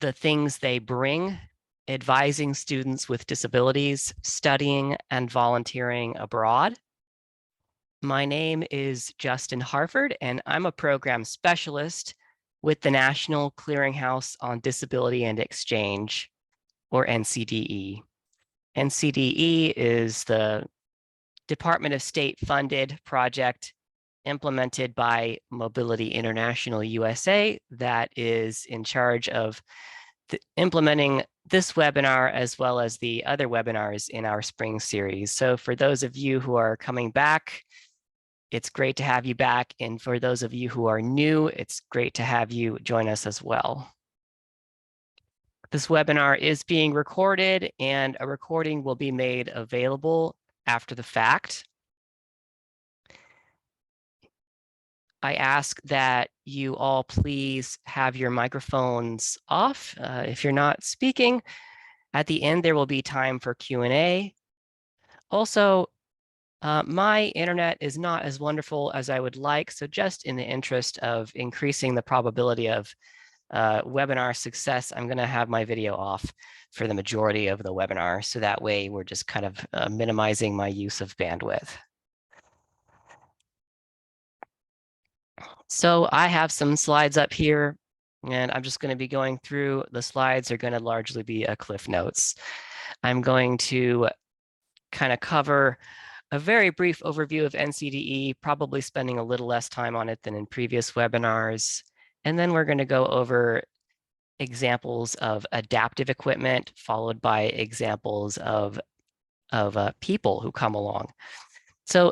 the things they bring, advising students with disabilities, studying and volunteering abroad. My name is Justin Harford, and I'm a program specialist with the National Clearinghouse on Disability and Exchange, or NCDE. NCDE is the Department of State funded project implemented by Mobility International USA that is in charge of implementing this webinar as well as the other webinars in our spring series. So for those of you who are coming back, it's great to have you back. And for those of you who are new, it's great to have you join us as well. This webinar is being recorded, and a recording will be made available after the fact. I ask that you all please have your microphones off. If you're not speaking, at the end, there will be time for Q&A. Also, my internet is not as wonderful as I would like, so just in the interest of increasing the probability of webinar success, I'm going to have my video off for the majority of the webinar, so that way we're just kind of minimizing my use of bandwidth. So I have some slides up here, and I'm just going to be going through. The slides are going to largely be Cliff Notes. I'm going to kind of cover a very brief overview of NCDE, probably spending a little less time on it than in previous webinars. And then we're going to go over examples of adaptive equipment, followed by examples of people who come along. So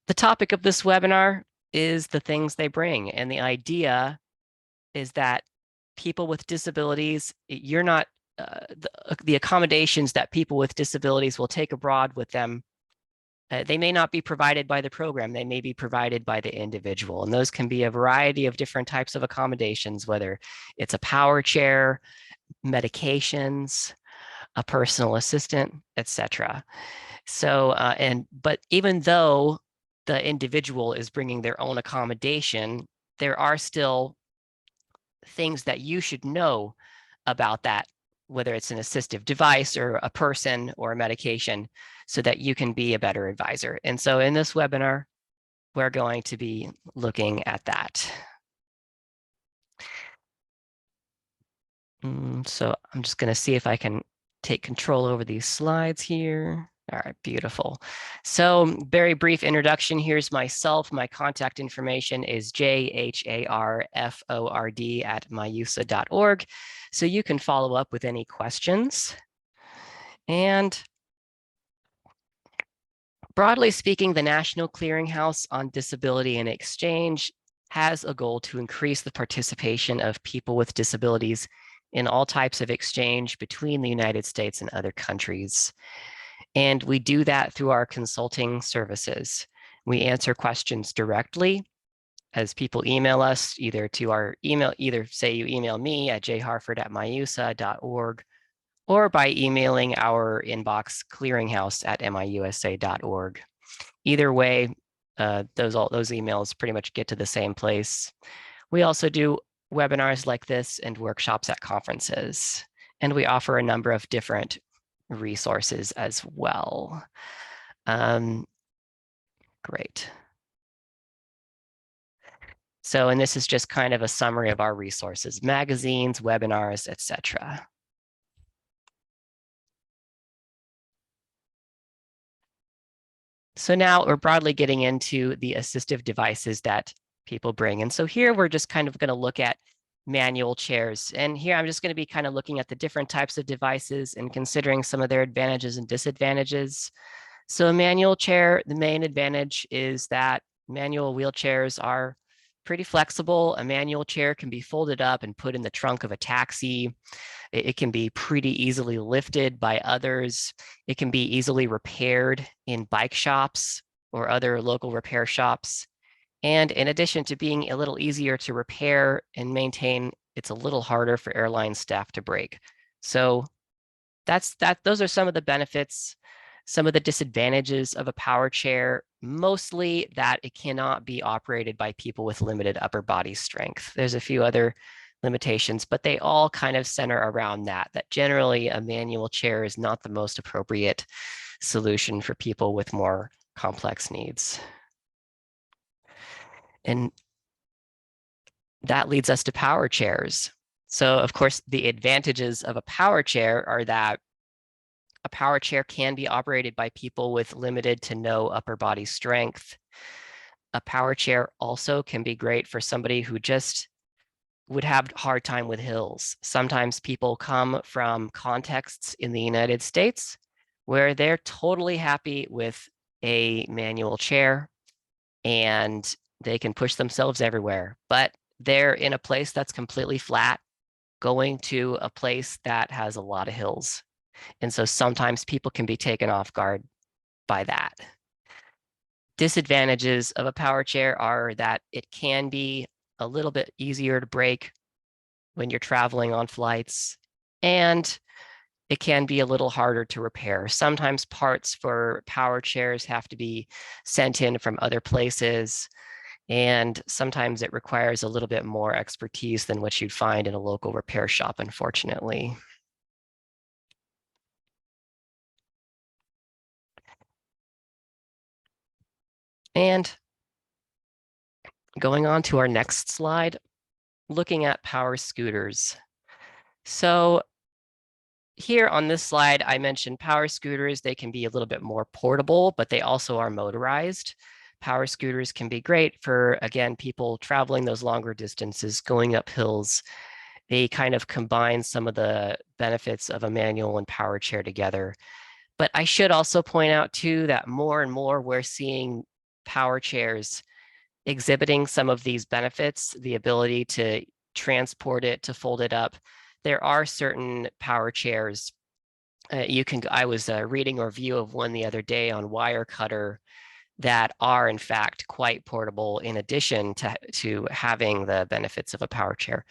the topic of this webinar is the things they bring. And the idea is that people with disabilities, you're not, the accommodations that people with disabilities will take abroad with them, they may not be provided by the program, they may be provided by the individual. And those can be a variety of different types of accommodations, whether it's a power chair, medications, a personal assistant, etc. So, but even though the individual is bringing their own accommodation, there are still things that you should know about that, whether it's an assistive device or a person or a medication, so that you can be a better advisor. And so in this webinar, we're going to be looking at that. So I'm just going to see if I can take control over these slides here. All right, beautiful. So very brief introduction. Here's myself. My contact information is jharford@myusa.org. So you can follow up with any questions. And broadly speaking, the National Clearinghouse on Disability and Exchange has a goal to increase the participation of people with disabilities in all types of exchange between the United States and other countries. And we do that through our consulting services. We answer questions directly as people email us, either to our email, either say you email me at jharford@myusa.org, or by emailing our inbox clearinghouse@miusa.org. Either way, those emails pretty much get to the same place. We also do webinars like this and workshops at conferences, and we offer a number of different resources as well. Great. So, and this is just kind of a summary of our resources: magazines, webinars, etc. So now we're broadly getting into the assistive devices that people bring. And so here we're just kind of going to look at manual chairs. And here I'm just going to be kind of looking at the different types of devices and considering some of their advantages and disadvantages. So a manual chair, the main advantage is that manual wheelchairs are pretty flexible. A manual chair can be folded up and put in the trunk of a taxi. It can be pretty easily lifted by others. It can be easily repaired in bike shops or other local repair shops. And in addition to being a little easier to repair and maintain, it's a little harder for airline staff to break. So those are some of the benefits. Some of the disadvantages of a power chair, mostly that it cannot be operated by people with limited upper body strength. There's a few other limitations, but they all kind of center around that generally a manual chair is not the most appropriate solution for people with more complex needs. And that leads us to power chairs. So of course, the advantages of a power chair are that a power chair can be operated by people with limited to no upper body strength. A power chair also can be great for somebody who just would have a hard time with hills. Sometimes people come from contexts in the United States where they're totally happy with a manual chair and they can push themselves everywhere, but they're in a place that's completely flat, going to a place that has a lot of hills. And so sometimes people can be taken off guard by that. Disadvantages of a power chair are that it can be a little bit easier to break when you're traveling on flights, and it can be a little harder to repair. Sometimes parts for power chairs have to be sent in from other places, and sometimes it requires a little bit more expertise than what you'd find in a local repair shop, unfortunately. And going on to our next slide, looking at power scooters. So here on this slide, I mentioned power scooters. They can be a little bit more portable, but they also are motorized. Power scooters can be great for, again, people traveling those longer distances, going up hills. They kind of combine some of the benefits of a manual and power chair together. But I should also point out too that more and more we're seeing power chairs exhibiting some of these benefits, the ability to transport it, to fold it up. There are certain power chairs. I was reading a review of one the other day on Wirecutter that are in fact quite portable in addition to having the benefits of a power chair.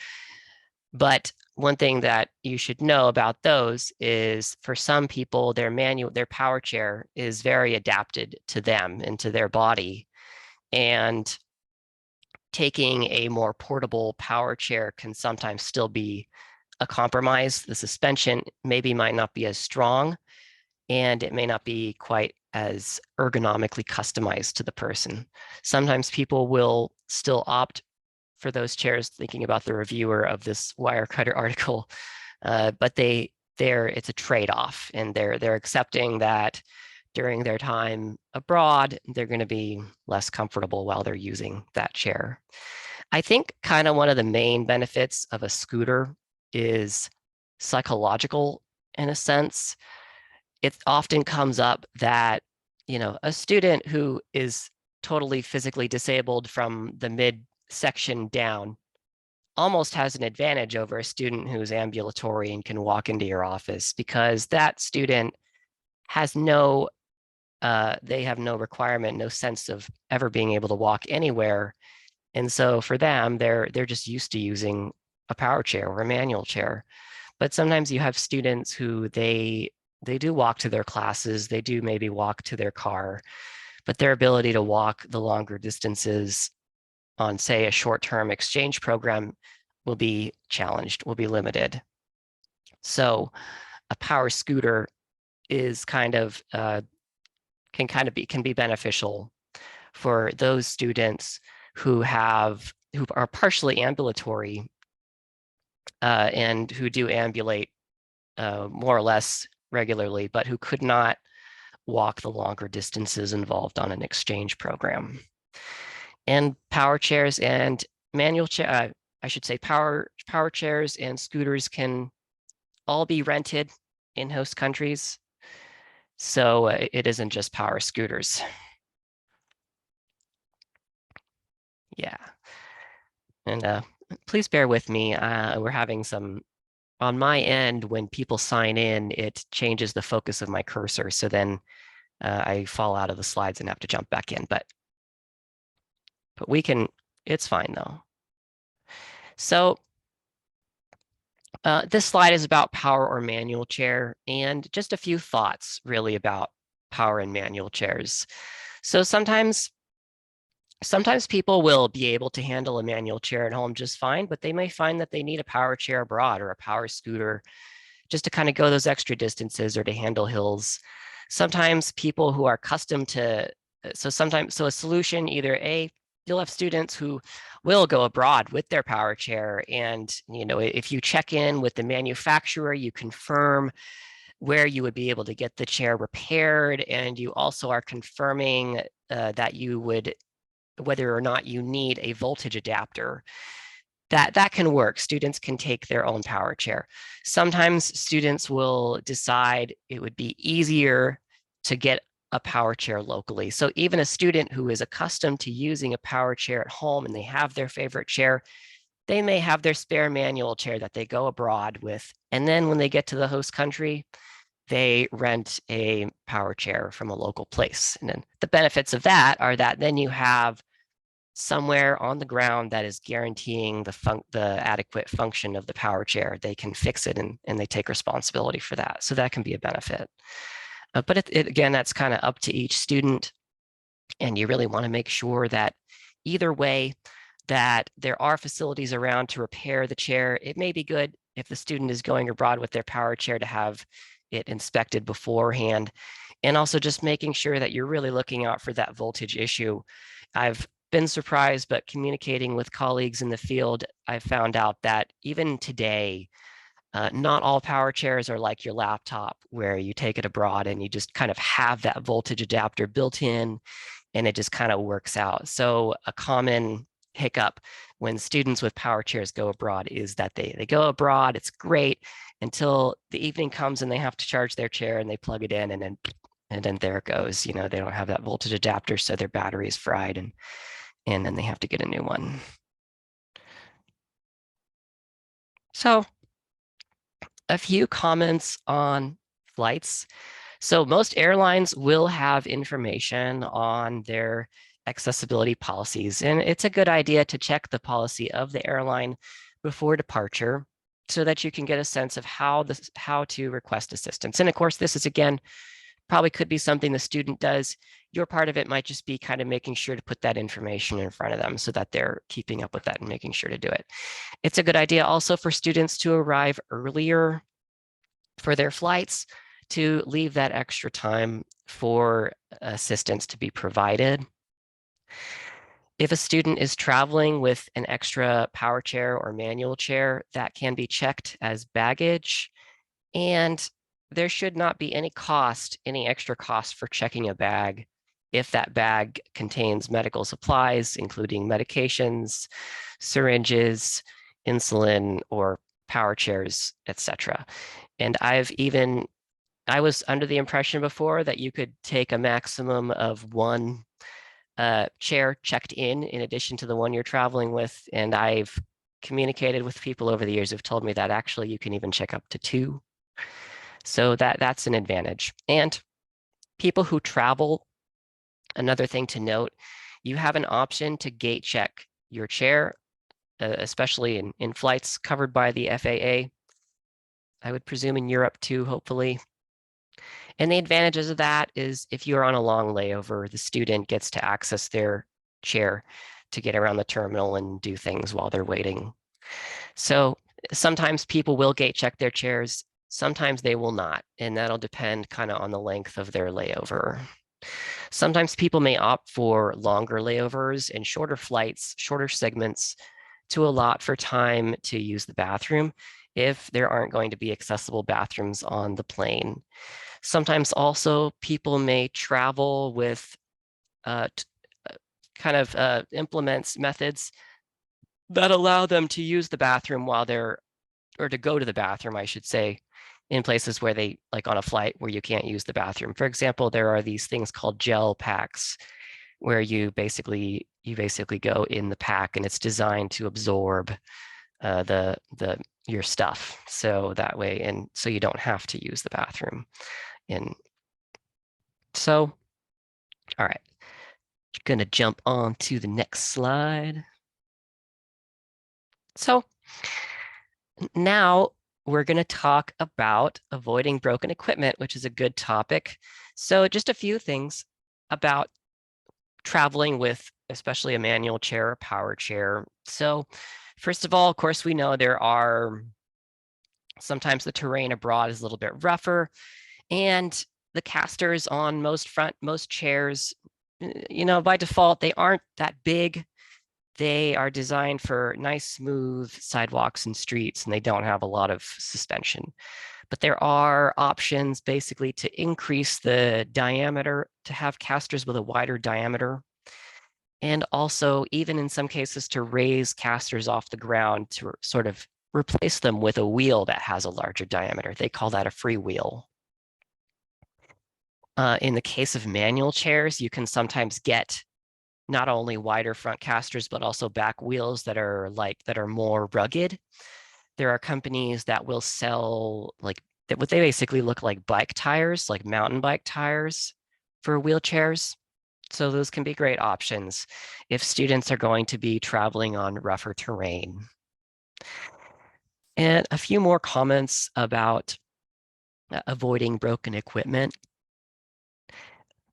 But one thing that you should know about those is for some people, their power chair is very adapted to them and to their body. And taking a more portable power chair can sometimes still be a compromise. The suspension maybe might not be as strong, and it may not be quite as ergonomically customized to the person. Sometimes people will still opt for those chairs, thinking about the reviewer of this Wirecutter article, but it's a trade-off, and they're accepting that during their time abroad, they're going to be less comfortable while they're using that chair. I think kind of one of the main benefits of a scooter is psychological in a sense. It often comes up that, a student who is totally physically disabled from the midsection down almost has an advantage over a student who's ambulatory and can walk into your office, because that student has they have no requirement, no sense of ever being able to walk anywhere. And so for them, they're just used to using a power chair or a manual chair. But sometimes you have students who they do walk to their classes, they do maybe walk to their car, but their ability to walk the longer distances on, say, a short-term exchange program will be challenged, will be limited. So a power scooter is can be beneficial for those students who are partially ambulatory and who do ambulate more or less regularly, but who could not walk the longer distances involved on an exchange program. And power chairs and I should say power chairs and scooters can all be rented in host countries. So it isn't just power scooters. Yeah. And please bear with me. We're having some, on my end, when people sign in, it changes the focus of my cursor. So then I fall out of the slides and have to jump back in, but it's fine though. So this slide is about power or manual chair, and just a few thoughts really about power and manual chairs. So sometimes Sometimes people will be able to handle a manual chair at home just fine, but they may find that they need a power chair abroad or a power scooter just to kind of go those extra distances or to handle hills. Sometimes people who are accustomed to, so a solution, either A, you'll have students who will go abroad with their power chair. And, if you check in with the manufacturer, you confirm where you would be able to get the chair repaired. And you also are confirming that you would, whether or not you need a voltage adapter, that can work. Students can take their own power chair. Sometimes students will decide it would be easier to get a power chair locally. So even a student who is accustomed to using a power chair at home and they have their favorite chair, they may have their spare manual chair that they go abroad with. And then when they get to the host country, they rent a power chair from a local place. And then the benefits of that are that then you have somewhere on the ground that is guaranteeing the adequate function of the power chair. They can fix it and they take responsibility for that. So that can be a benefit. But again, that's kind of up to each student. And you really want to make sure that either way, that there are facilities around to repair the chair. It may be good if the student is going abroad with their power chair to have it inspected beforehand. And also just making sure that you're really looking out for that voltage issue. I've been surprised, but communicating with colleagues in the field, I found out that even today, not all power chairs are like your laptop, where you take it abroad and you just kind of have that voltage adapter built in, and it just kind of works out. So a common hiccup when students with power chairs go abroad is that they go abroad, it's great, until the evening comes and they have to charge their chair and they plug it in, and then there it goes. They don't have that voltage adapter, so their battery is fried, and then they have to get a new one. So a few comments on flights. So most airlines will have information on their accessibility policies, and it's a good idea to check the policy of the airline before departure so that you can get a sense of how to request assistance. And of course, this is, again, probably could be something the student does. Your part of it might just be kind of making sure to put that information in front of them so that they're keeping up with that and making sure to do it. It's a good idea also for students to arrive earlier for their flights, to leave that extra time for assistance to be provided. If a student is traveling with an extra power chair or manual chair, that can be checked as baggage. And there should not be any extra cost for checking a bag if that bag contains medical supplies, including medications, syringes, insulin, or power chairs, etc. And I was under the impression before that you could take a maximum of one chair checked in addition to the one you're traveling with. And I've communicated with people over the years who've told me that actually you can even check up to two. So that's an advantage. And people who travel, another thing to note, you have an option to gate check your chair, especially in flights covered by the FAA. I would presume in Europe too, hopefully. And the advantages of that is if you're on a long layover, the student gets to access their chair to get around the terminal and do things while they're waiting. So sometimes people will gate check their chairs, sometimes they will not, and that'll depend kind of on the length of their layover. Sometimes people may opt for longer layovers and shorter flights, shorter segments, to allot for time to use the bathroom if there aren't going to be accessible bathrooms on the plane. Sometimes also people may travel with implements, methods that allow them to use the bathroom or to go to the bathroom, I should say, in places where like on a flight where you can't use the bathroom. For example, there are these things called gel packs where you basically go in the pack, and it's designed to absorb your stuff. So that way, and so you don't have to use the bathroom. And so, all right, gonna jump on to the next slide. So now we're going to talk about avoiding broken equipment, which is a good topic. So just a few things about traveling with especially a manual chair or power chair. So first of all, of course, we know there are sometimes the terrain abroad is a little bit rougher, and the casters on most chairs, by default, they aren't that big. They are designed for nice, smooth sidewalks and streets, and they don't have a lot of suspension. But there are options basically to increase the diameter, to have casters with a wider diameter, and also even in some cases to raise casters off the ground to sort of replace them with a wheel that has a larger diameter. They call that a free wheel. In the case of manual chairs, you can sometimes get not only wider front casters, but also back wheels that are more rugged. There are companies that will sell what they basically look like bike tires, like mountain bike tires for wheelchairs. So those can be great options if students are going to be traveling on rougher terrain. And a few more comments about avoiding broken equipment.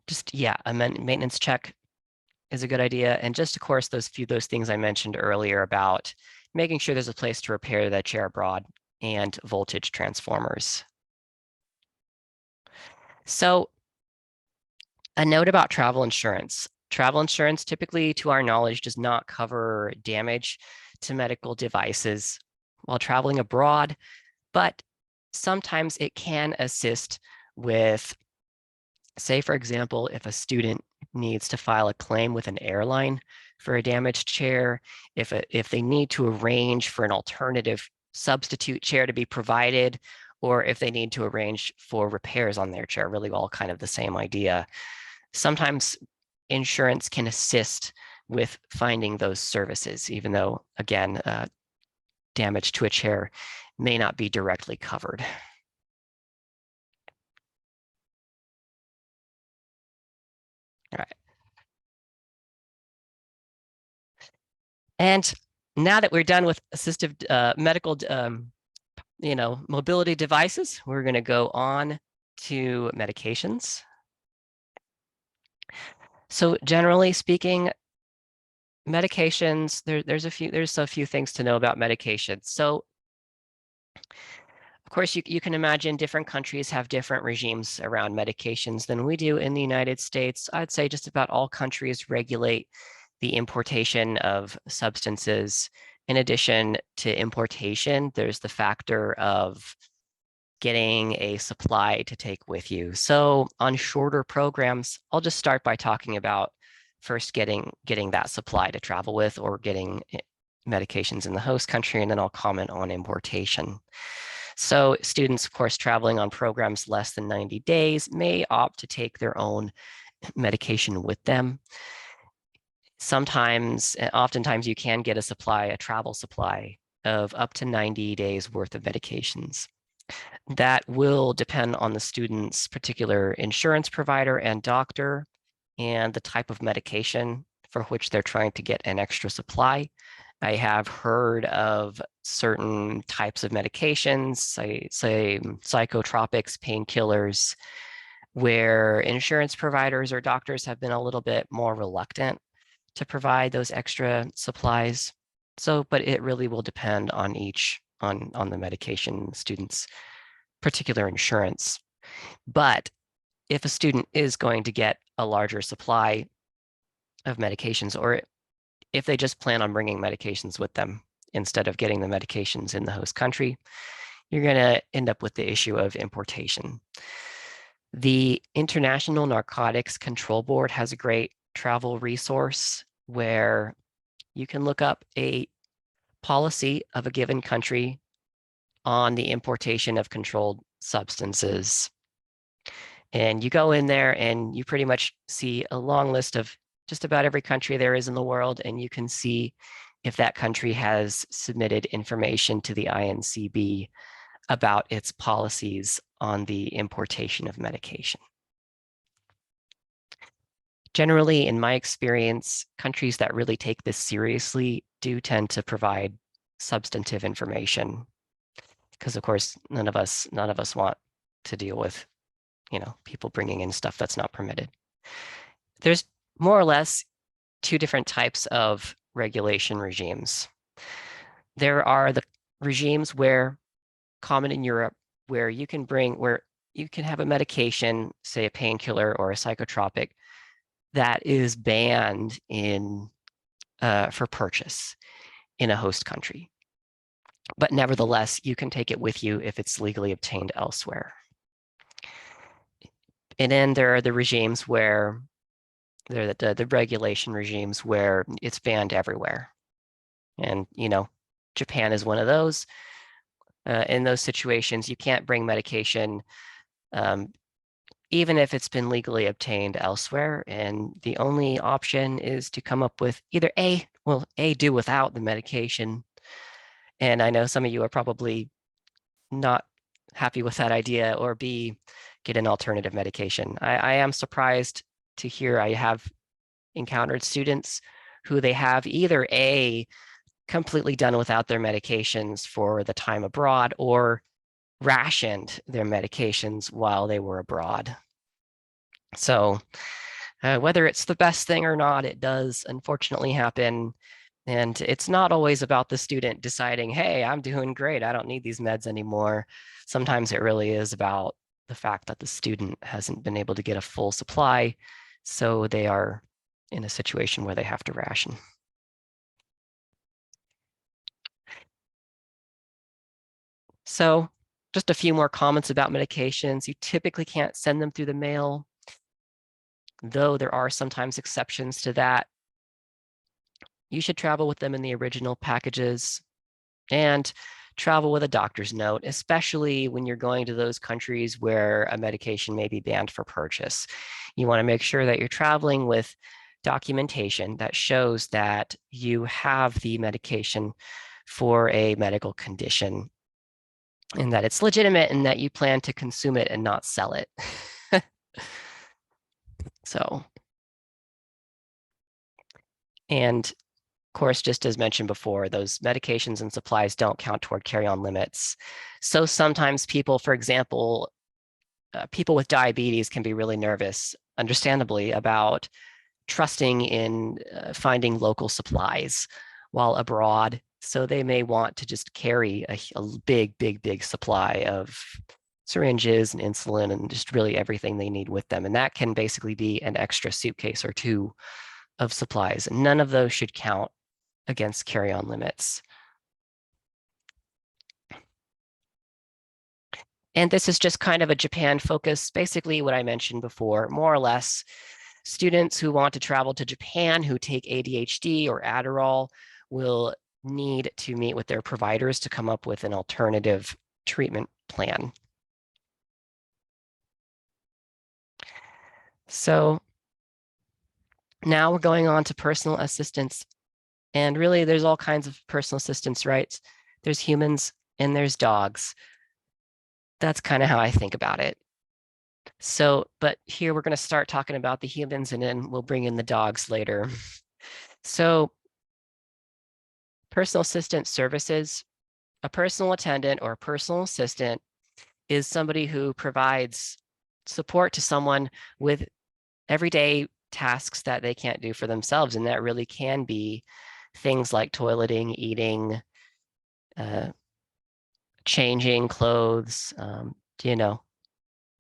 Just, yeah, a maintenance check is a good idea. And just, of course, those things I mentioned earlier about making sure there's a place to repair the chair abroad and voltage transformers. So a note about travel insurance. Travel insurance typically, to our knowledge, does not cover damage to medical devices while traveling abroad, but sometimes it can assist with, say, for example, if a student needs to file a claim with an airline for a damaged chair, if they need to arrange for an alternative substitute chair to be provided, or if they need to arrange for repairs on their chair, really all kind of the same idea. Sometimes insurance can assist with finding those services, even though, again, damage to a chair may not be directly covered. All right. And now that we're done with assistive medical, mobility devices, we're going to go on to medications. So generally speaking, medications, there's a few things to know about medications. So of course, you can imagine different countries have different regimes around medications than we do in the United States. I'd say just about all countries regulate the importation of substances. In addition to importation, there's the factor of getting a supply to take with you. So on shorter programs, I'll just start by talking about first getting that supply to travel with, or getting medications in the host country, and then I'll comment on importation. So students, of course, traveling on programs less than 90 days may opt to take their own medication with them. Oftentimes you can get a travel supply of up to 90 days worth of medications. That will depend on the student's particular insurance provider and doctor and the type of medication for which they're trying to get an extra supply. I have heard of certain types of medications, say psychotropics, painkillers, where insurance providers or doctors have been a little bit more reluctant to provide those extra supplies. So, but it really will depend on on the medication student's particular insurance. But if a student is going to get a larger supply of medications, or if they just plan on bringing medications with them instead of getting the medications in the host country, you're going to end up with the issue of importation. The International Narcotics Control Board has a great travel resource where you can look up a policy of a given country on the importation of controlled substances. And you go in there and you pretty much see a long list of just about every country there is in the world, and you can see if that country has submitted information to the INCB about its policies on the importation of medication. Generally, in my experience, countries that really take this seriously do tend to provide substantive information, because of course, none of us want to deal with, people bringing in stuff that's not permitted. There's more or less two different types of regulation regimes. There are the regimes where common in Europe, where you can have a medication, say a painkiller or a psychotropic, that is banned for purchase in a host country. But nevertheless, you can take it with you if it's legally obtained elsewhere. And then there are the regimes where they're the regulation regimes where it's banned everywhere. And, Japan is one of those. In those situations, you can't bring medication, even if it's been legally obtained elsewhere. And the only option is to come up with either do without the medication. And I know some of you are probably not happy with that idea, or B, get an alternative medication. I am surprised to hear I have encountered students who they have either A, completely done without their medications for the time abroad, or rationed their medications while they were abroad. So whether it's the best thing or not, it does unfortunately happen. And it's not always about the student deciding, hey, I'm doing great, I don't need these meds anymore. Sometimes it really is about the fact that the student hasn't been able to get a full supply, so they are in a situation where they have to ration. So just a few more comments about medications. You typically can't send them through the mail, though there are sometimes exceptions to that. You should travel with them in the original packages and travel with a doctor's note, especially when you're going to those countries where a medication may be banned for purchase. You want to make sure that you're traveling with documentation that shows that you have the medication for a medical condition and that it's legitimate and that you plan to consume it and not sell it. So, and of course, just as mentioned before, those medications and supplies don't count toward carry-on limits. So sometimes people, for example, people with diabetes can be really nervous, understandably, about trusting in finding local supplies while abroad. So they may want to just carry a big supply of syringes and insulin and just really everything they need with them. And that can basically be an extra suitcase or two of supplies. None of those should count against carry-on limits. And this is just kind of a Japan focus, basically what I mentioned before, more or less. Students who want to travel to Japan who take ADHD or Adderall will need to meet with their providers to come up with an alternative treatment plan. So now we're going on to personal assistance. And really, there's all kinds of personal assistance rights. There's humans and there's dogs. That's kind of how I think about it. So, but here we're going to start talking about the humans and then we'll bring in the dogs later. So, personal assistant services, a personal attendant or a personal assistant is somebody who provides support to someone with everyday tasks that they can't do for themselves. And that really can be things like toileting, eating, changing clothes, the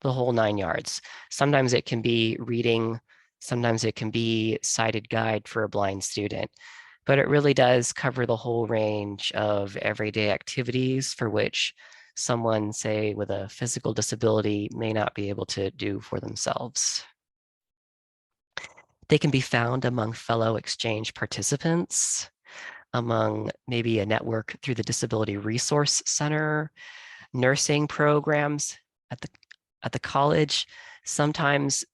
whole 9 yards. Sometimes it can be reading, sometimes it can be sighted guide for a blind student, but it really does cover the whole range of everyday activities for which someone, say, with a physical disability may not be able to do for themselves. They can be found among fellow exchange participants, among maybe a network through the Disability Resource Center, nursing programs at the college, sometimes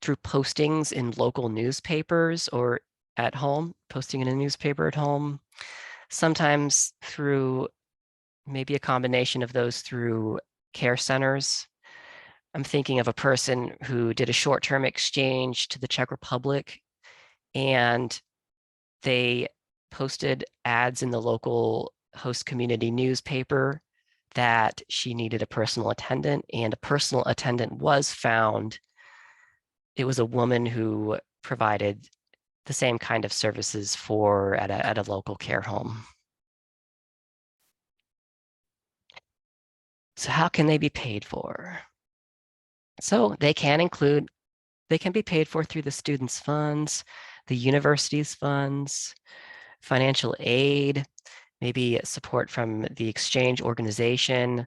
through postings in local newspapers or at home, posting in a newspaper at home, sometimes through maybe a combination of those through care centers. I'm thinking of a person who did a short-term exchange to the Czech Republic, and they posted ads in the local host community newspaper that she needed a personal attendant, and a personal attendant was found. It was a woman who provided the same kind of services for at a local care home. So how can they be paid for? So they can be paid for through the students' funds, the university's funds, financial aid, maybe support from the exchange organization.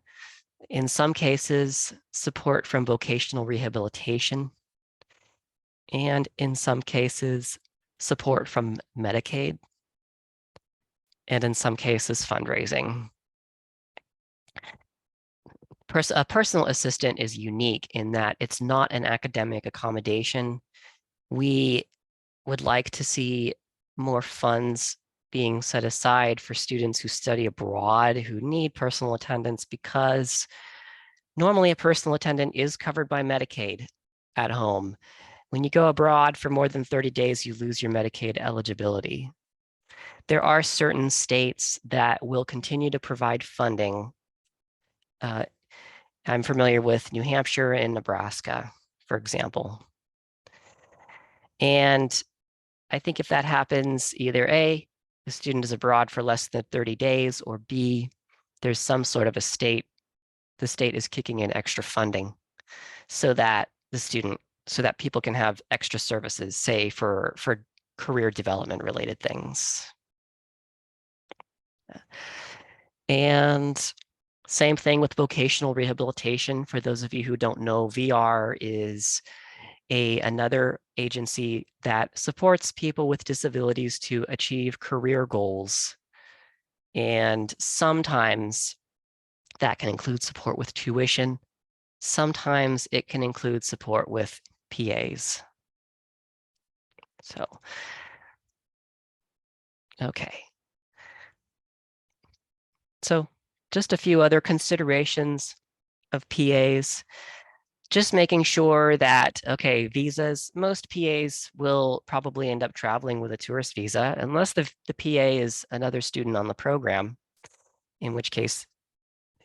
In some cases, support from vocational rehabilitation. And in some cases, support from Medicaid. And in some cases, fundraising. A personal assistant is unique in that it's not an academic accommodation. We would like to see more funds being set aside for students who study abroad who need personal attendants, because normally a personal attendant is covered by Medicaid at home. When you go abroad for more than 30 days, you lose your Medicaid eligibility. There are certain states that will continue to provide funding. I'm familiar with New Hampshire and Nebraska, for example. And I think if that happens, either A, the student is abroad for less than 30 days, or B, there's some sort of the state is kicking in extra funding so that people can have extra services, say for career development related things. And same thing with vocational rehabilitation. For those of you who don't know, VR is another agency that supports people with disabilities to achieve career goals. And sometimes that can include support with tuition. Sometimes it can include support with PAs. So, okay. So just a few other considerations of PAs. Just making sure that, okay, visas, most PAs will probably end up traveling with a tourist visa, unless the PA is another student on the program, in which case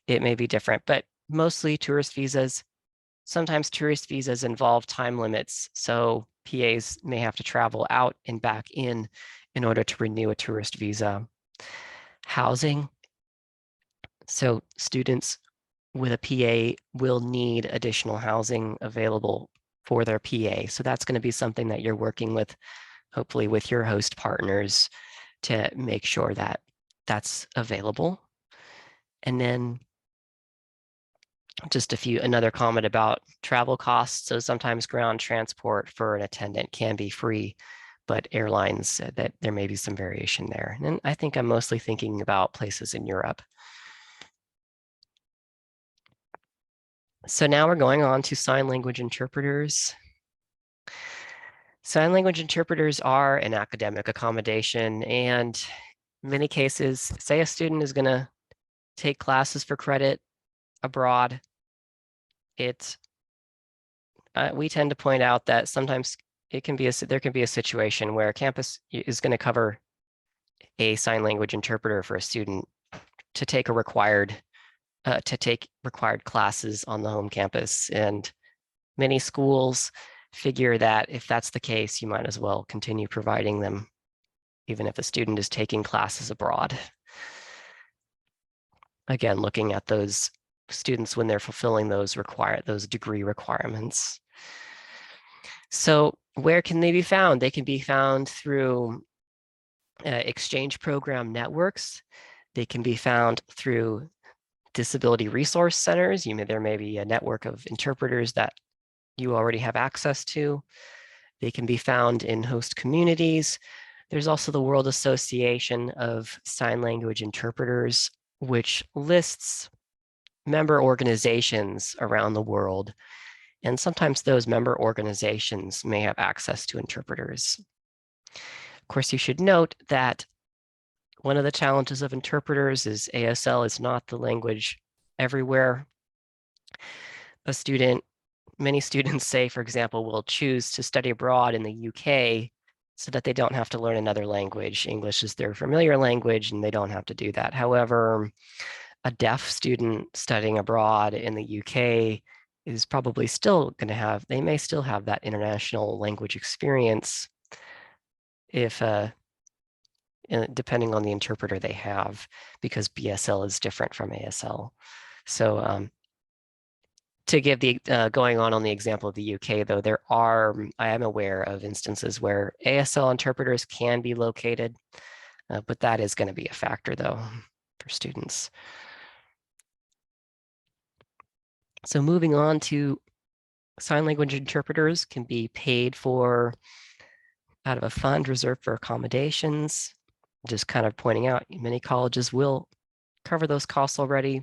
it may be different, but mostly tourist visas. Sometimes tourist visas involve time limits, so PAs may have to travel out and back in order to renew a tourist visa. Housing. So students with a PA will need additional housing available for their PA. So that's going to be something that you're working with, hopefully with your host partners, to make sure that that's available. And then just another comment about travel costs. So sometimes ground transport for an attendant can be free, but airlines said that there may be some variation there. And I think I'm mostly thinking about places in Europe. So now we're going on to sign language interpreters. Sign language interpreters are an academic accommodation, and in many cases, say a student is going to take classes for credit abroad, we tend to point out that sometimes there can be a situation where a campus is going to cover a sign language interpreter for a student to take required classes on the home campus. And many schools figure that if that's the case, you might as well continue providing them, even if a student is taking classes abroad. Again, looking at those students when they're fulfilling those degree requirements. So where can they be found? They can be found through exchange program networks. They can be found through disability resource centers. There may be a network of interpreters that you already have access to. They can be found in host communities. There's also the World Association of Sign Language Interpreters, which lists member organizations around the world. And sometimes those member organizations may have access to interpreters. Of course, you should note that one of the challenges of interpreters is ASL is not the language everywhere. Many students say, for example, will choose to study abroad in the UK so that they don't have to learn another language. English is their familiar language and they don't have to do that. However, a deaf student studying abroad in the UK is probably still going to they may still have that international language experience. if depending on the interpreter they have, because BSL is different from ASL. So to give the going on the example of the UK, though, I am aware of instances where ASL interpreters can be located, but that is going to be a factor, though, for students. So moving on to sign language interpreters can be paid for out of a fund reserved for accommodations. Just kind of pointing out, many colleges will cover those costs already.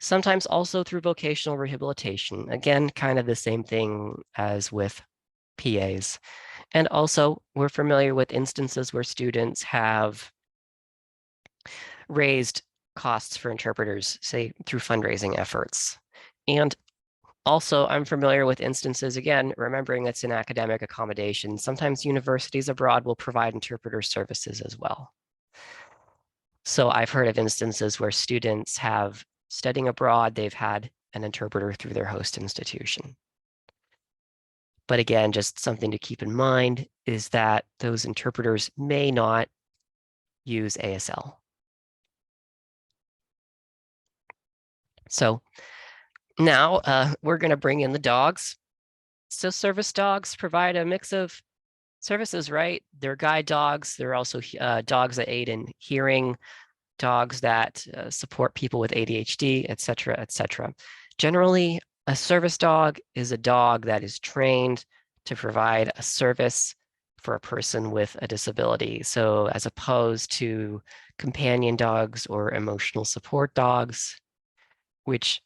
Sometimes also through vocational rehabilitation. Again, kind of the same thing as with PAs. And also, we're familiar with instances where students have raised costs for interpreters, say through fundraising efforts. And also, I'm familiar with instances, again, remembering it's an academic accommodation. Sometimes universities abroad will provide interpreter services as well. So I've heard of instances where students have studying abroad, they've had an interpreter through their host institution. But again, just something to keep in mind is that those interpreters may not use ASL. So now we're going to bring in the dogs. So service dogs provide a mix of services, right? They're guide dogs. They're also dogs that aid in hearing, dogs that support people with ADHD, et cetera, et cetera. Generally, a service dog is a dog that is trained to provide a service for a person with a disability. So as opposed to companion dogs or emotional support dogs, which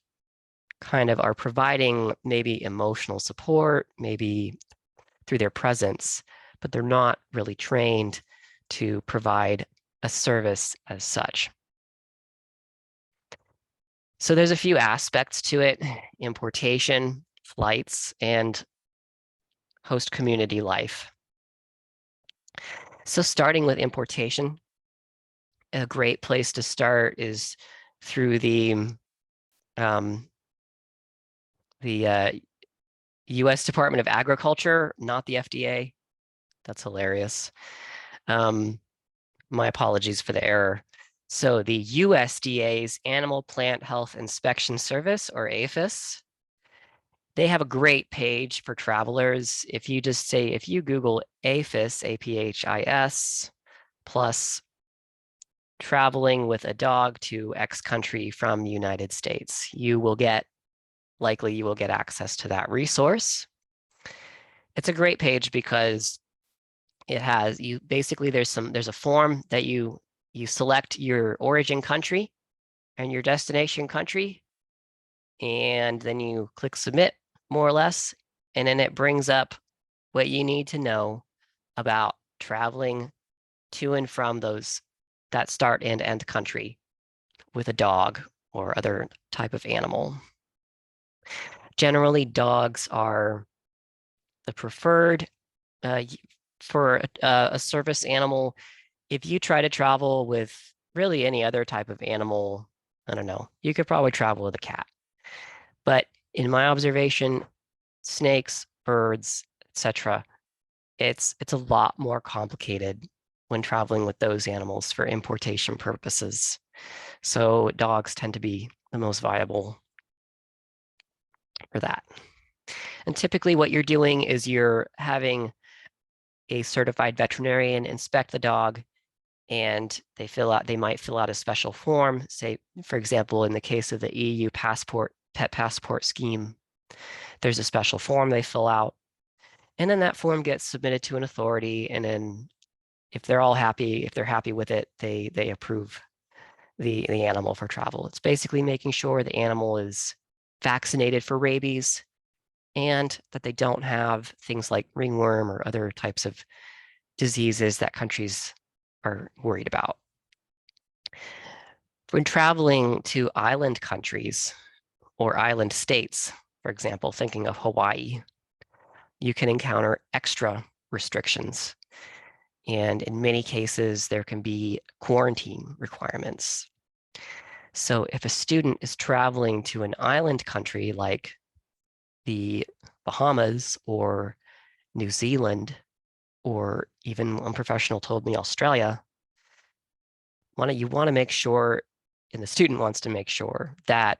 kind of are providing maybe emotional support, maybe through their presence, but they're not really trained to provide a service as such. So there's a few aspects to it: importation, flights, and host community life. So starting with importation, a great place to start is through the U.S. Department of Agriculture, not the FDA. That's hilarious. My apologies for the error. So the USDA's Animal Plant Health Inspection Service, or APHIS, they have a great page for travelers. If you just say, if you Google APHIS, APHIS, plus traveling with a dog to X country from the United States, likely you will get access to that resource. It's a great page because it has there's a form that you select your origin country and your destination country, and then you click submit, more or less, and then it brings up what you need to know about traveling to and from that start and end country with a dog or other type of animal. Generally, dogs are the preferred for a service animal. If you try to travel with really any other type of animal, I don't know, you could probably travel with a cat. But in my observation, snakes, birds, etc., it's a lot more complicated when traveling with those animals for importation purposes. So dogs tend to be the most viable for that. And typically what you're doing is you're having a certified veterinarian inspect the dog, and they might fill out a special form. Say, for example, in the case of the EU pet passport scheme, there's a special form they fill out, and then that form gets submitted to an authority, and then if they're happy with it, they approve the animal for travel. It's basically making sure the animal is vaccinated for rabies and that they don't have things like ringworm or other types of diseases that countries are worried about. When traveling to island countries or island states, for example, thinking of Hawaii, you can encounter extra restrictions. And in many cases, there can be quarantine requirements. So if a student is traveling to an island country like the Bahamas or New Zealand, or even one professional told me Australia, you want to make sure, and the student wants to make sure that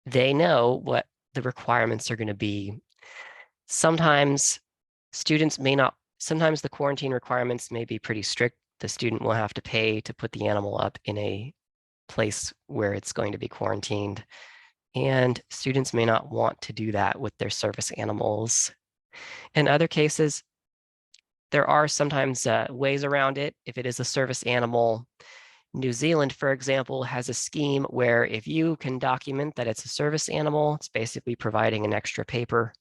they know what the requirements are going to be. Sometimes sometimes the quarantine requirements may be pretty strict. The student will have to pay to put the animal up in a place where it's going to be quarantined. And students may not want to do that with their service animals. In other cases, there are sometimes ways around it. If it is a service animal, New Zealand, for example, has a scheme where if you can document that it's a service animal, it's basically providing an extra paper.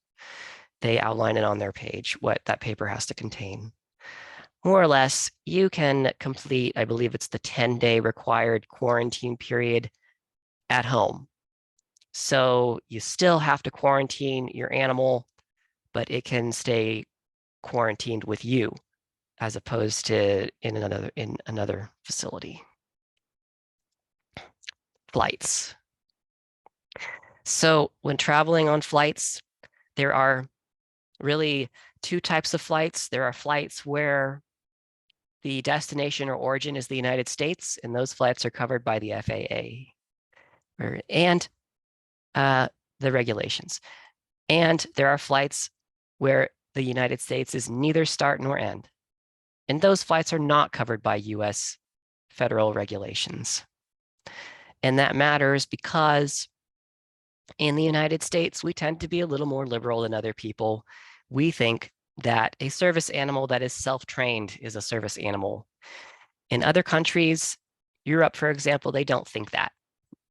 They outline it on their page, what that paper has to contain. More or less, you can complete, I believe it's the 10-day required quarantine period at home. So you still have to quarantine your animal, but it can stay quarantined with you as opposed to in another facility. Flights. So when traveling on flights, there are really two types of flights. There are flights where the destination or origin is the United States, and those flights are covered by the FAA and the regulations. And there are flights where the United States is neither start nor end. And those flights are not covered by US federal regulations. And that matters because in the United States, we tend to be a little more liberal than other people. We think that a service animal that is self-trained is a service animal. In other countries, Europe, for example, they don't think that.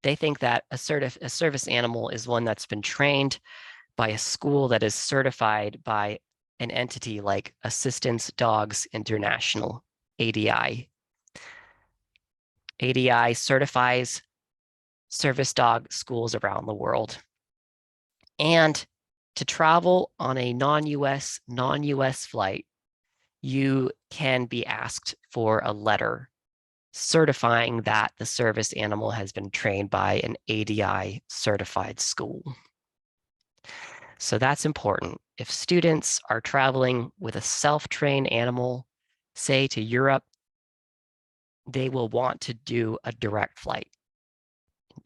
They think that a service animal is one that's been trained by a school that is certified by an entity like Assistance Dogs International, ADI. ADI certifies service dog schools around the world. And to travel on a non-US flight, you can be asked for a letter certifying that the service animal has been trained by an ADI certified school. So that's important. If students are traveling with a self-trained animal, say to Europe, they will want to do a direct flight.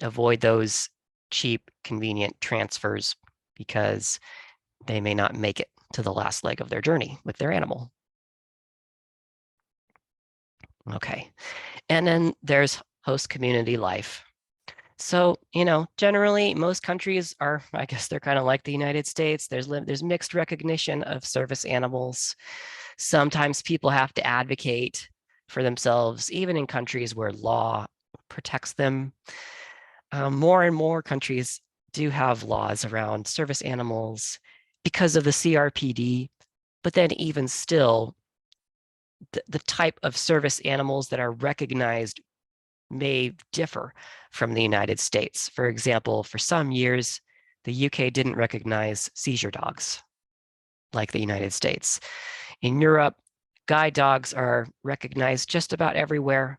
Avoid those cheap, convenient transfers because they may not make it to the last leg of their journey with their animal. Okay, and then there's host community life. So, generally most countries are, I guess they're kind of like the United States. There's mixed recognition of service animals. Sometimes people have to advocate for themselves, even in countries where law protects them. More and more countries do have laws around service animals because of the CRPD, but then even still, the type of service animals that are recognized may differ from the United States. For example, for some years, the UK didn't recognize seizure dogs like the United States. In Europe, guide dogs are recognized just about everywhere,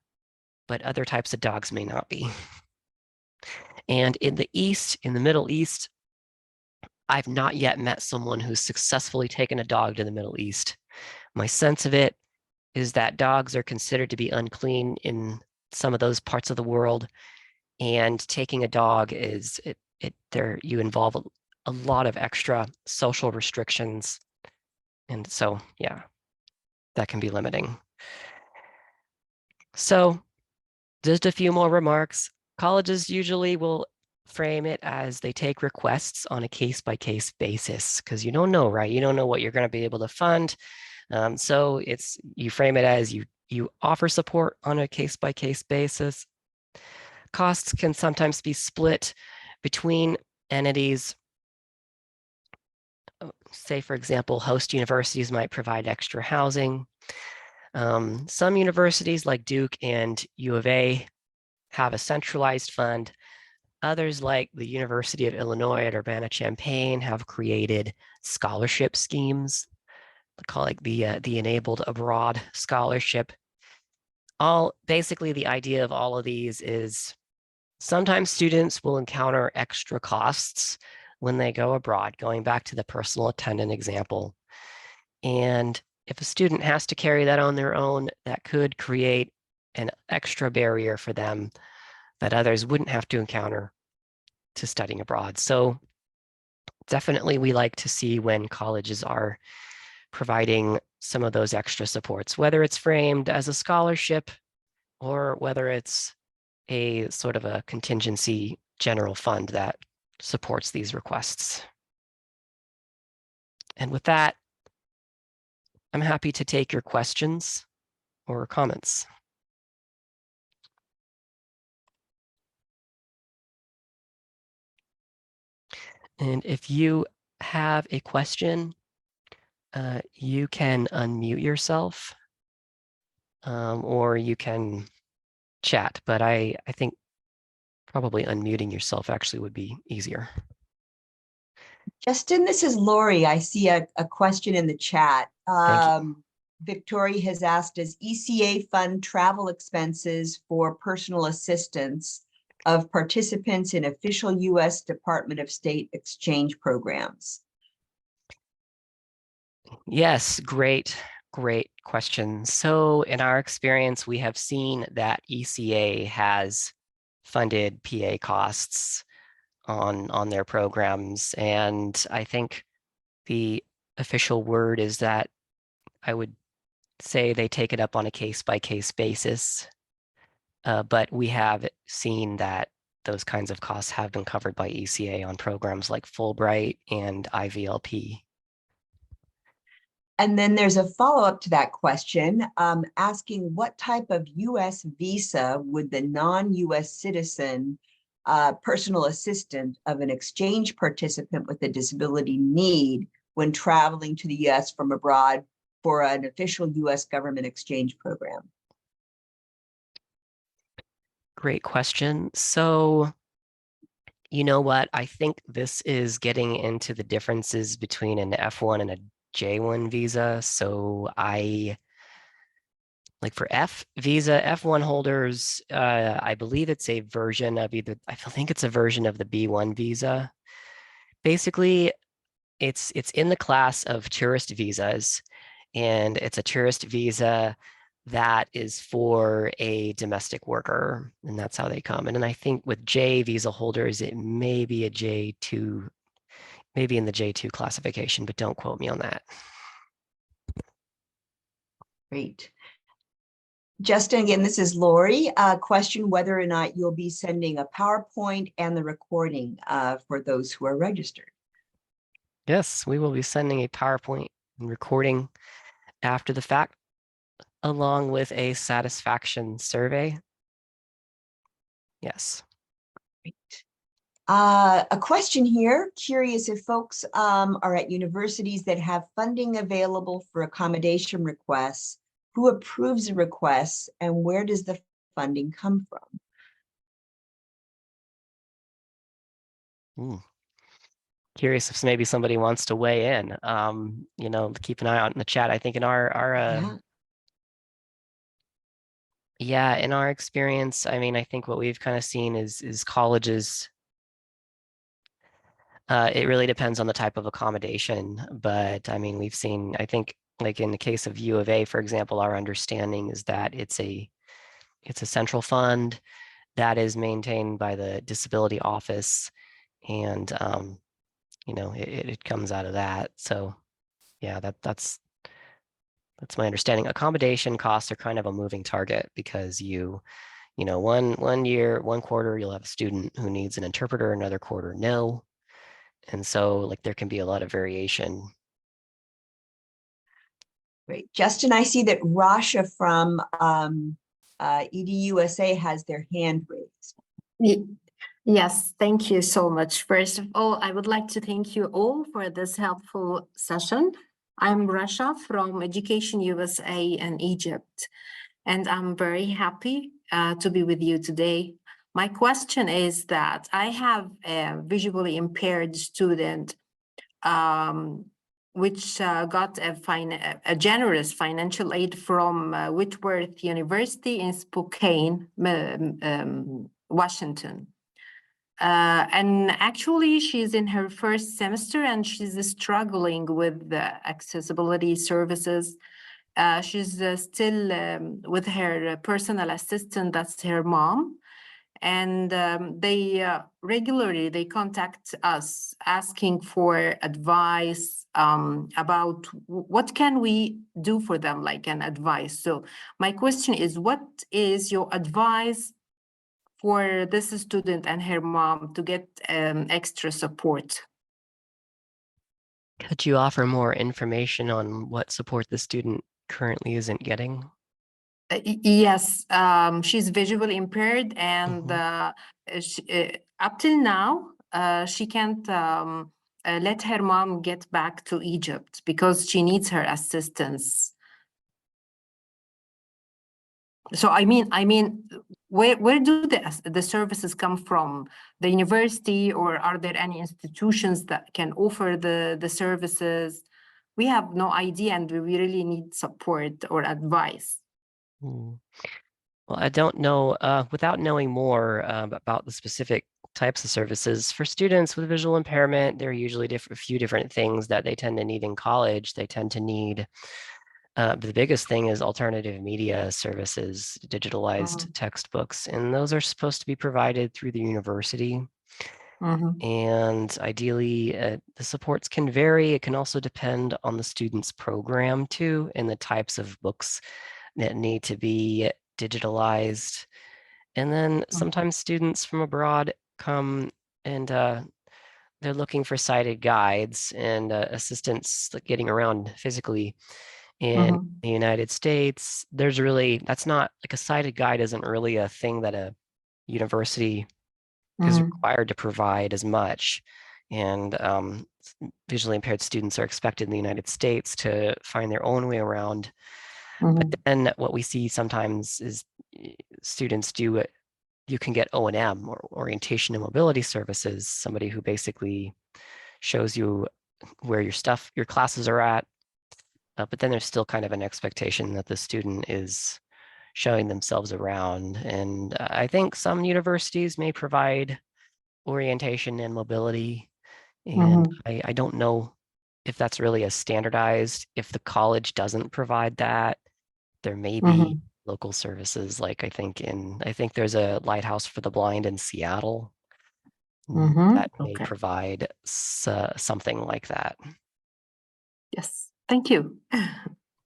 but other types of dogs may not be. And in the Middle East, I've not yet met someone who's successfully taken a dog to the Middle East. My sense of it is that dogs are considered to be unclean in some of those parts of the world, and taking a dog you involve a lot of extra social restrictions, and so yeah, that can be limiting. So just a few more remarks. Colleges usually will frame it as they take requests on a case-by-case basis because you don't know, right? You don't know what you're going to be able to fund. So you frame it as you offer support on a case-by-case basis. Costs can sometimes be split between entities. Say, for example, host universities might provide extra housing. Some universities like Duke and U of A have a centralized fund. Others, like the University of Illinois at Urbana-Champaign, have created scholarship schemes. They call it the Enabled Abroad Scholarship. Basically, the idea of all of these is sometimes students will encounter extra costs when they go abroad, going back to the personal attendant example. And if a student has to carry that on their own, that could create an extra barrier for them that others wouldn't have to encounter to studying abroad. So definitely we like to see when colleges are providing some of those extra supports, whether it's framed as a scholarship or whether it's a sort of a contingency general fund that supports these requests. And with that, I'm happy to take your questions or comments. And if you have a question, you can unmute yourself or you can chat, but I think probably unmuting yourself actually would be easier. Justin, this is Lori. I see a question in the chat. Thank you. Victoria has asked, does ECA fund travel expenses for personal assistance of participants in official U.S. Department of State exchange programs? Yes, great question. So in our experience, we have seen that ECA has funded PA costs on their programs. And I think the official word is that I would say they take it up on a case-by-case basis. But we have seen that those kinds of costs have been covered by ECA on programs like Fulbright and IVLP. And then there's a follow-up to that question, asking what type of U.S. visa would the non-U.S. citizen personal assistant of an exchange participant with a disability need when traveling to the U.S. from abroad for an official U.S. government exchange program? Great question. So, you know what? I think this is getting into the differences between an F1 and a J1 visa. So like for F visa, F1 holders, I believe it's a version of either, I think it's a version of the B1 visa. Basically, it's in the class of tourist visas, and it's a tourist visa that is for a domestic worker, and that's how they come. And I think with J visa holders, it may be a J2, maybe in the J2 classification, but don't quote me on that. Great. Justin, again, this is Lori. Question whether or not you'll be sending a PowerPoint and the recording for those who are registered. Yes, we will be sending a PowerPoint and recording after the fact, along with a satisfaction survey. Yes. Great. A question here, curious if folks are at universities that have funding available for accommodation requests, who approves the requests and where does the funding come from? Curious if maybe somebody wants to weigh in. You know, keep an eye out in the chat. I think in our yeah, in our experience, I mean, I think what we've kind of seen is colleges. It really depends on the type of accommodation, but I mean, we've seen, I think, like in the case of U of A, for example, our understanding is that it's a central fund that is maintained by the disability office, and you know, it comes out of that. So yeah, that's my understanding. Accommodation costs are kind of a moving target because you know, one year, one quarter, you'll have a student who needs an interpreter, another quarter, no. And so like there can be a lot of variation. Great. Justin, I see that Rasha from EDUSA has their hand raised. Yes, thank you so much. First of all, I would like to thank you all for this helpful session. I'm Rasha from Education USA in Egypt, and I'm very happy to be with you today. My question is that I have a visually impaired student which got a generous financial aid from Whitworth University in Spokane, Washington. And actually, she's in her first semester and she's struggling with the accessibility services. she's still with her personal assistant, that's her mom. And they regularly contact us asking for advice about what can we do for them, like an advice. So my question is, what is your advice for this student and her mom to get extra support? Could you offer more information on what support the student currently isn't getting? Yes, she's visually impaired, and up till now, she can't let her mom get back to Egypt because she needs her assistance. So I mean, where do the services come from? The university, or are there any institutions that can offer the services? We have no idea, and we really need support or advice. Hmm. Well, I don't know, without knowing more about the specific types of services, for students with visual impairment, there are usually a few different things that they tend to need in college. They tend to need, the biggest thing is alternative media services, digitalized textbooks, and those are supposed to be provided through the university. And ideally, the supports can vary. It can also depend on the student's program too, and the types of books that need to be digitalized. And then sometimes students from abroad come and they're looking for sighted guides and assistance like getting around physically. In the United States, that's not like a sighted guide isn't really a thing that a university is required to provide as much. And visually impaired students are expected in the United States to find their own way around. But then what we see sometimes is students do it. You can get O&M, or orientation and mobility services, somebody who basically shows you where your classes are at. But then there's still kind of an expectation that the student is showing themselves around. And I think some universities may provide orientation and mobility. And I don't know if that's really as standardized. If the college doesn't provide that, there may be local services. Like I think there's a Lighthouse for the Blind in Seattle that may Okay. provide something like that. Yes. Thank you.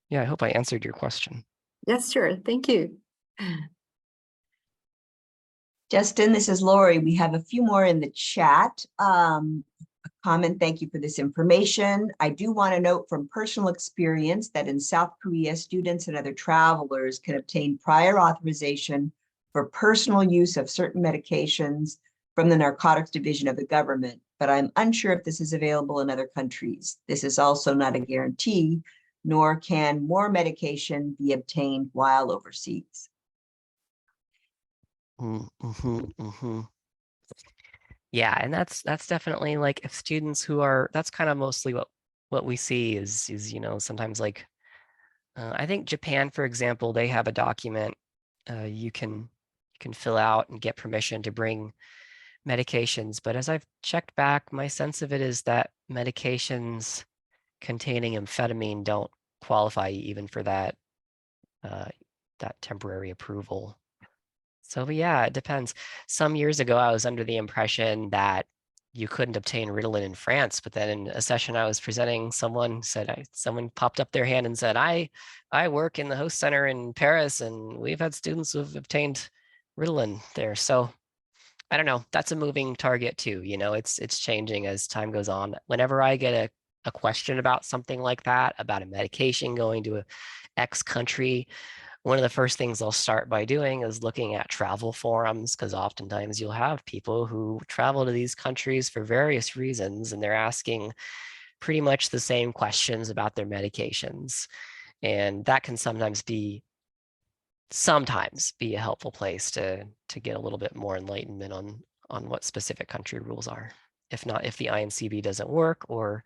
Yeah, I hope I answered your question. Yes, sure. Thank you. Justin, this is Lori. We have a few more in the chat. Comment, thank you for this information. I do want to note from personal experience that in South Korea, students and other travelers can obtain prior authorization for personal use of certain medications from the Narcotics Division of the government, but I'm unsure if this is available in other countries. This is also not a guarantee, nor can more medication be obtained while overseas. Yeah, and that's definitely like if students who are that's kind of mostly what we see is sometimes like I think Japan, for example, they have a document you can fill out and get permission to bring medications. But as I've checked back, my sense of it is that medications containing amphetamine don't qualify even for that temporary approval. So but yeah, it depends. Some years ago, I was under the impression that you couldn't obtain Ritalin in France, but then in a session I was presenting, someone popped up their hand and said, I work in the host center in Paris, and we've had students who've obtained Ritalin there. So I don't know. That's a moving target too. It's changing as time goes on. Whenever I get a question about something like that, about a medication going to a X country, one of the first things I'll start by doing is looking at travel forums, because oftentimes you'll have people who travel to these countries for various reasons, and they're asking pretty much the same questions about their medications. And that can sometimes be a helpful place to get a little bit more enlightenment on what specific country rules are. If not, if the INCB doesn't work, or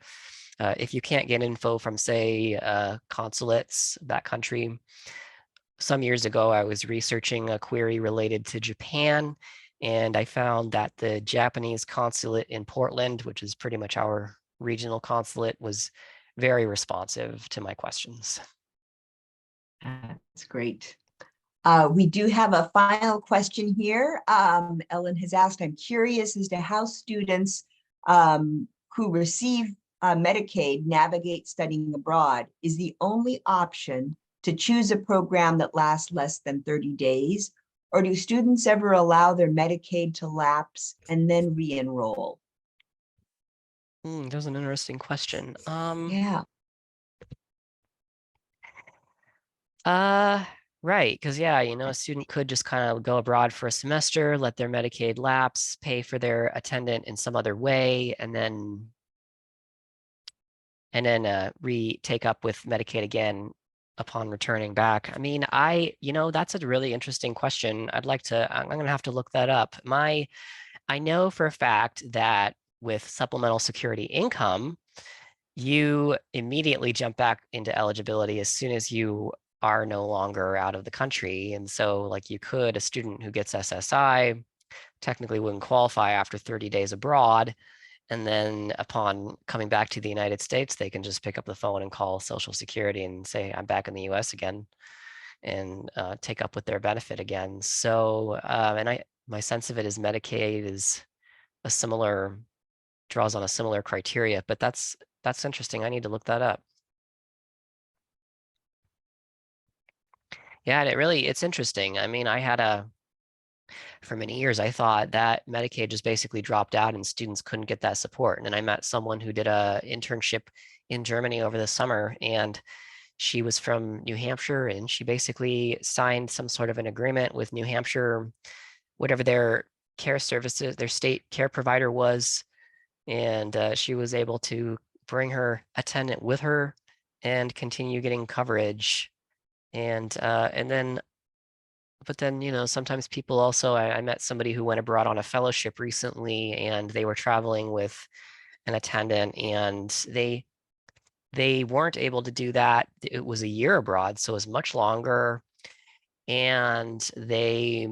if you can't get info from, say, consulates that country. Some years ago, I was researching a query related to Japan, and I found that the Japanese consulate in Portland, which is pretty much our regional consulate, was very responsive to my questions. That's great. We do have a final question here. Ellen has asked, I'm curious as to how students who receive Medicaid navigate studying abroad. Is the only option to choose a program that lasts less than 30 days? Or do students ever allow their Medicaid to lapse and then re-enroll? That's an interesting question. Yeah. Right, because yeah, a student could just kind of go abroad for a semester, let their Medicaid lapse, pay for their attendant in some other way, and then take up with Medicaid again upon returning back. I mean, that's a really interesting question. I'm gonna have to look that up. I know for a fact that with supplemental security income, you immediately jump back into eligibility as soon as you are no longer out of the country. And so like a student who gets SSI technically wouldn't qualify after 30 days abroad. And then upon coming back to the United States, they can just pick up the phone and call Social Security and say, I'm back in the US again, and take up with their benefit again. So, my sense of it is Medicaid is draws on a similar criteria, but that's interesting. I need to look that up. Yeah, and it's interesting. I mean, for many years, I thought that Medicaid just basically dropped out and students couldn't get that support. And then I met someone who did a internship in Germany over the summer, and she was from New Hampshire, and she basically signed some sort of an agreement with New Hampshire, whatever their care services, their state care provider was, and she was able to bring her attendant with her and continue getting coverage. And then but then sometimes people also I met somebody who went abroad on a fellowship recently, and they were traveling with an attendant, and they weren't able to do that. It was a year abroad, so it was much longer, and they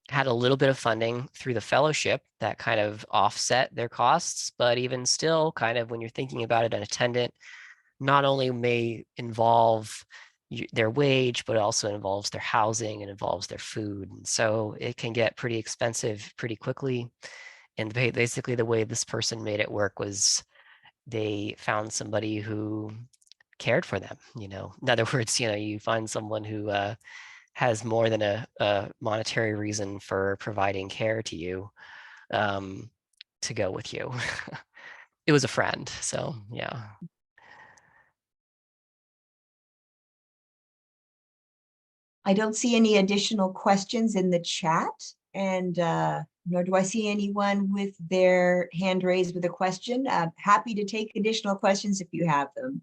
had a little bit of funding through the fellowship that kind of offset their costs. But even still, kind of when you're thinking about it, an attendant not only may involve their wage, but also involves their housing and involves their food. And so it can get pretty expensive pretty quickly. And basically the way this person made it work was they found somebody who cared for them. In other words, you find someone who has more than a monetary reason for providing care to you, to go with you. It was a friend, so yeah. I don't see any additional questions in the chat, and nor do I see anyone with their hand raised with a question. Happy to take additional questions if you have them.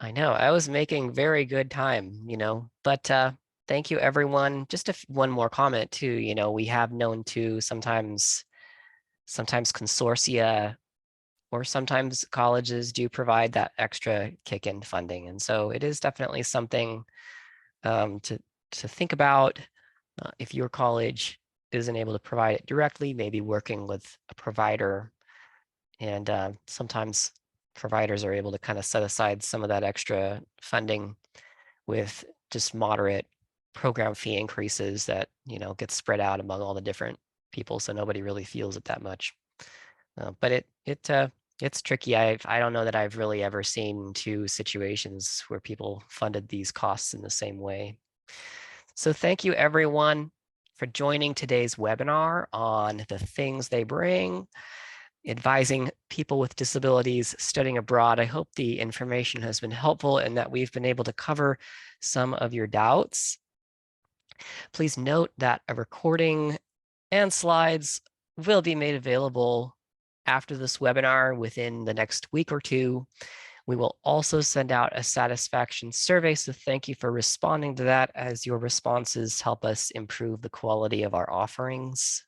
I know, I was making very good time, but thank you everyone. Just one more comment too, we have known to sometimes consortia or sometimes colleges do provide that extra kick in funding. And so it is definitely something to think about. If your college isn't able to provide it directly, maybe working with a provider. And sometimes providers are able to kind of set aside some of that extra funding with just moderate program fee increases that get spread out among all the different people, so nobody really feels it that much. But it's tricky. I don't know that I've really ever seen two situations where people funded these costs in the same way. So thank you everyone for joining today's webinar on the things they bring, advising people with disabilities studying abroad. I hope the information has been helpful and that we've been able to cover some of your doubts. Please note that a recording and slides will be made available after this webinar within the next week or two. We will also send out a satisfaction survey, so thank you for responding to that, as your responses help us improve the quality of our offerings.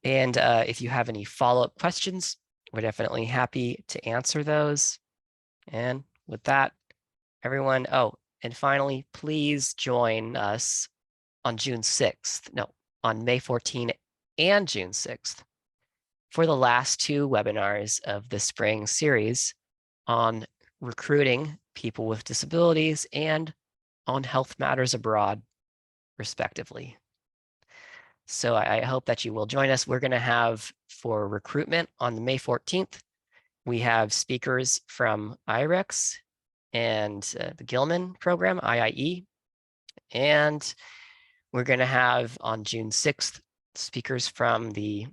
And if you have any follow-up questions, we're definitely happy to answer those. And with that, everyone, and finally, please join us on June 6th, no, on May 14th and June 6th for the last two webinars of the spring series on recruiting people with disabilities and on health matters abroad, respectively. So I hope that you will join us. We're going to have for recruitment on May 14th, we have speakers from IREX and the Gilman program, IIE. And we're going to have on June 6th, speakers from the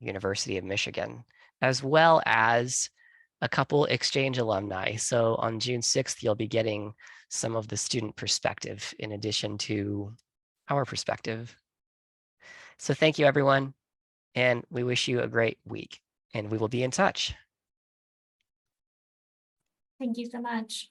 University of Michigan, as well as a couple exchange alumni. So on June 6th, you'll be getting some of the student perspective in addition to our perspective. So thank you, everyone, and we wish you a great week, and we will be in touch. Thank you so much.